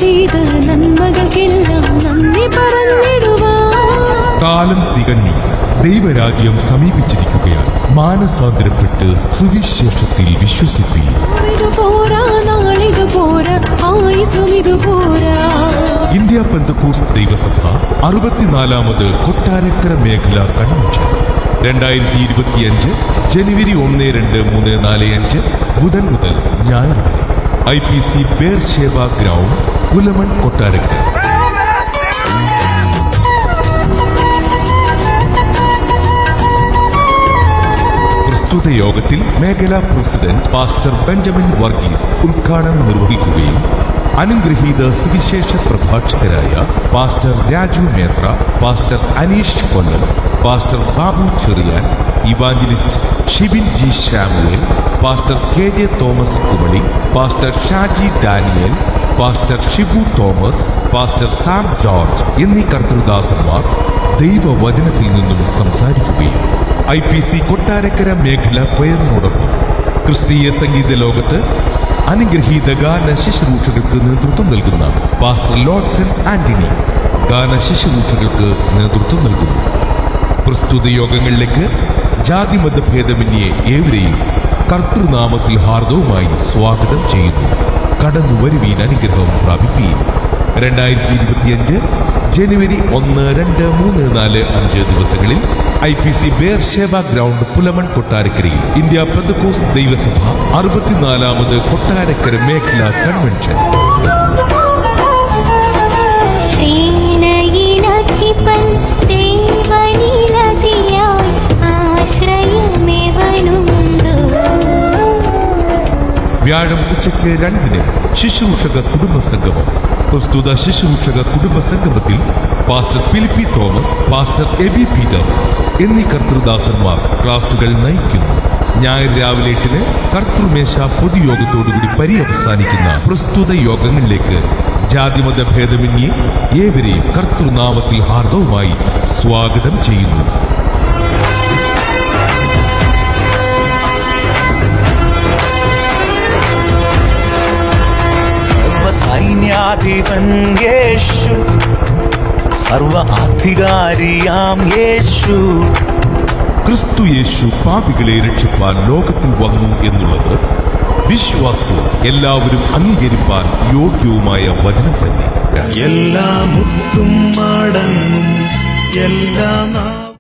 ചെയ്ത നന്മകൾക്കെല്ലാം നന്ദി പറഞ്ഞിടുവാൻ. കാലം തികഞ്ഞു, ദൈവരാജ്യം സമീപിച്ചിരിക്കുകയാണ്. മാനസാന്തരപ്പെട്ട് സുവിശേഷത്തിൽ വിശ്വസിപ്പി. ഇന്ത്യ പെന്തക്കോസ്ത് ദൈവസഭ 64ാമത് കൊട്ടാരക്കര മേഖലാ കൺവെൻഷൻ 2025 ജനുവരി 1, 2, 3, 4, 5 ബുധൻ മുതൽ ഞായർ വരെ IPC ബേർഷേബ ഗ്രൗണ്ട്, പുലമൺ, കൊട്ടാരക്കര. പ്രസ്തുത യോഗത്തിൽ മേഖലാ പ്രസിഡന്റ് പാസ്റ്റർ ബെഞ്ചമിൻ വർഗീസ് ഉദ്ഘാടനം നിർവഹിക്കുകയും അനുഗ്രഹീത സുവിശേഷ പ്രഭാഷകരായ pastor Raju Methra, pastor Aneesh Kollam, pastor Babu Cherian, evangelist Shibin G Shamuel, pastor KJ Thomas Kumily, pastor Shaji Daniel, pastor Shibu Thomas, pastor Sam George എന്നീ കർത്തൃദാസന്മാർ ദൈവവചനത്തിൽ നിന്നും സംസാരിക്കുകയും IPC കൊട്ടാരക്കര മേഖല കൊയറിനോടൊപ്പം ക്രിസ്തീയ സംഗീത ലോകത്ത് അനുഗ്രഹീത ഗാന ശുശ്രൂഷകൾക്ക് നേതൃത്വം നൽകുന്ന പാസ്റ്റർ ലോഡ്സൺ ആന്റണി ഗാന ശുശ്രൂഷകൾക്ക് നേതൃത്വം നൽകുന്നു. പ്രസ്തുത യോഗങ്ങളിലേക്ക് ജാതിമതഭേദമന്യേ ഏവരെയും കർത്തൃനാമത്തിൽ ഹാർദവുമായി സ്വാഗതം ചെയ്യുന്നു. കടന്നു വരുവീൻ, അനുഗ്രഹം പ്രാപിപ്പീൻ. 2025 ജനുവരി 1, 2, 3, 4, 5 ദിവസങ്ങളിൽ IPC ബേർഷേബ ഗ്രൗണ്ട്, പുലമൺ, കൊട്ടാരക്കരയിൽ ഇന്ത്യ പെന്തക്കോസ്ത് ദൈവസഭ 64ാമത് കൊട്ടാരക്കര മേഖലാ കൺവെൻഷൻ. വ്യാഴം ഉച്ചയ്ക്ക് 2-ന് ശുശ്രൂഷക കുടുംബസംഗമം. പ്രസ്തുത ശുശ്രൂഷക കുടുംബസംഗമത്തിൽ pastor Philip Thomas, pastor Eby Peter എന്നീ കർത്തൃദാസന്മാർ ക്ലാസുകൾ നയിക്കുന്നു. ഞായർ രാവിലെ 8-ന് കർത്തൃമേശ പൊതുയോഗത്തോടുകൂടി പര്യവസാനിക്കുന്ന പ്രസ്തുത യോഗങ്ങളിലേക്ക് ജാതിമത ഭേദമന്യേ ഏവരെയും കർത്തൃനാമത്തിൽ ഹാർദവുമായി സ്വാഗതം ചെയ്യുന്നു. സൈന്യാധിപൻ യേശു, സർവ അധികാരിയാം യേശു, ക്രിസ്തു യേശു പാപികളെ രക്ഷിപ്പാൻ ലോകത്തിൽ വന്നു എന്നുള്ളത് വിശ്വാസവും എല്ലാവരും അംഗീകരിപ്പാൻ യോഗ്യവുമായ വചനം തന്നെ. എല്ലാ മുത്തും മടങ്ങും, എല്ലാ